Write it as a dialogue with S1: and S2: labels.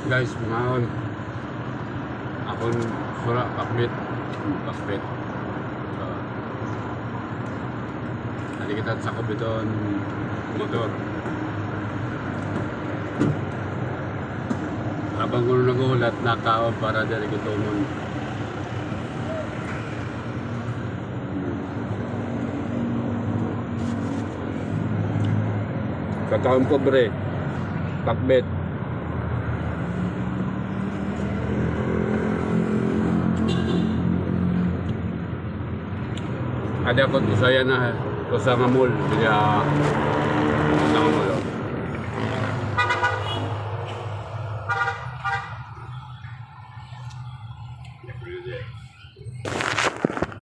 S1: Guys, mga akong sura pakbit nalikitan sa kubiton motor habang ko nagulat nakaon para dali kitumon kataon ko bre pakbit. Ada ko saya na sa mall dia sa mall. Ya,